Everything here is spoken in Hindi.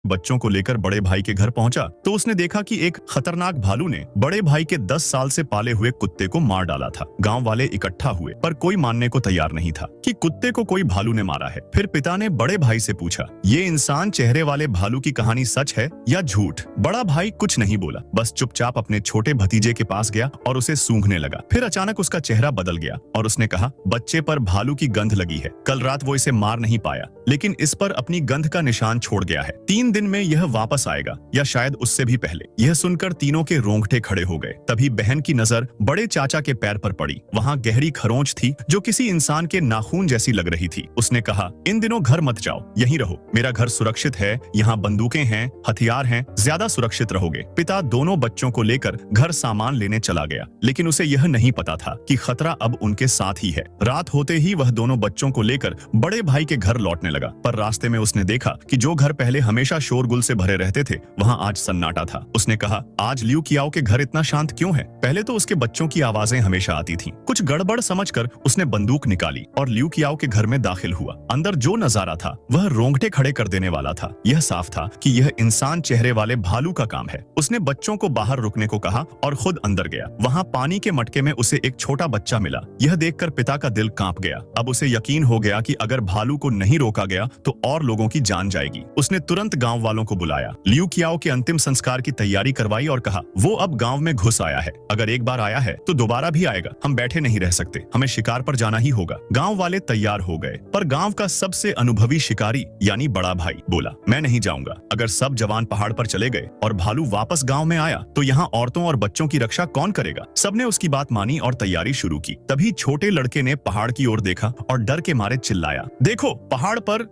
बच्चों को लेकर बड़े भाई के घर पहुंचा तो उसने देखा कि एक खतरनाक भालू ने बड़े भाई के 10 साल से पाले हुए कुत्ते को मार डाला था। गांव वाले इकट्ठा हुए पर कोई मानने को तैयार नहीं था कि कुत्ते को कोई भालू ने मारा है। फिर पिता ने बड़े भाई से पूछा, ये इंसान चेहरे वाले भालू की कहानी सच है या झूठ? बड़ा भाई कुछ नहीं बोला, बस चुपचाप अपने छोटे भतीजे के पास गया और उसे सूंघने लगा। फिर अचानक उसका चेहरा बदल गया और उसने कहा, बच्चे पर भालू की गंध लगी है। कल रात वो इसे मार नहीं पाया लेकिन इस पर अपनी गंध का निशान छोड़ गया है। 3 दिन में यह वापस आएगा या शायद उससे भी पहले। यह सुनकर तीनों के रोंगटे खड़े हो गए। तभी बहन की नजर बड़े चाचा के पैर पर पड़ी। वहाँ गहरी खरोंच थी जो किसी इंसान के नाखून जैसी लग रही थी। उसने कहा, इन दिनों घर मत जाओ, यहीं रहो। मेरा घर सुरक्षित है, यहाँ बंदूकें हैं, हथियार हैं, ज्यादा सुरक्षित रहोगे। पिता दोनों बच्चों को लेकर घर सामान लेने चला गया लेकिन उसे यह नहीं पता था कि खतरा अब उनके साथ ही है। रात होते ही वह दोनों बच्चों को लेकर बड़े भाई के घर लौटने लगा पर रास्ते में उसने देखा कि जो घर पहले हमेशा शोरगुल से भरे रहते थे वहाँ आज सन्नाटा था। उसने कहा, आज लियू कियाओ के घर इतना शांत क्यों है? पहले तो उसके बच्चों की आवाजें हमेशा आती थीं। कुछ गड़बड़ समझकर उसने बंदूक निकाली और लियू कियाओ के घर में दाखिल हुआ। अंदर जो नजारा था वह रोंगटे खड़े कर देने वाला था। यह साफ था कि यह इंसान चेहरे वाले भालू का काम है। उसने बच्चों को बाहर रुकने को कहा और खुद अंदर गया। वहाँ पानी के मटके में उसे एक छोटा बच्चा मिला। यह देखकर पिता का दिल कांप गया। अब उसे यकीन हो गया कि अगर भालू को नहीं रोका गया तो और लोगों की जान जाएगी। उसने तुरंत गांव वालों को बुलाया, लियू कियाओ के अंतिम संस्कार की तैयारी करवाई और कहा, वो अब गांव में घुस आया है। अगर एक बार आया है तो दोबारा भी आएगा। हम बैठे नहीं रह सकते, हमें शिकार पर जाना ही होगा। गांव वाले तैयार हो गए पर गांव का सबसे अनुभवी शिकारी यानी बड़ा भाई बोला, मैं नहीं जाऊंगा। अगर सब जवान पहाड़ पर चले गए और भालू वापस गांव में आया तो यहाँ औरतों और बच्चों की रक्षा कौन करेगा? सबने उसकी बात मानी और तैयारी शुरू की। तभी छोटे लड़के ने पहाड़ की ओर देखा और डर के मारे चिल्लाया, देखो पहाड़ पर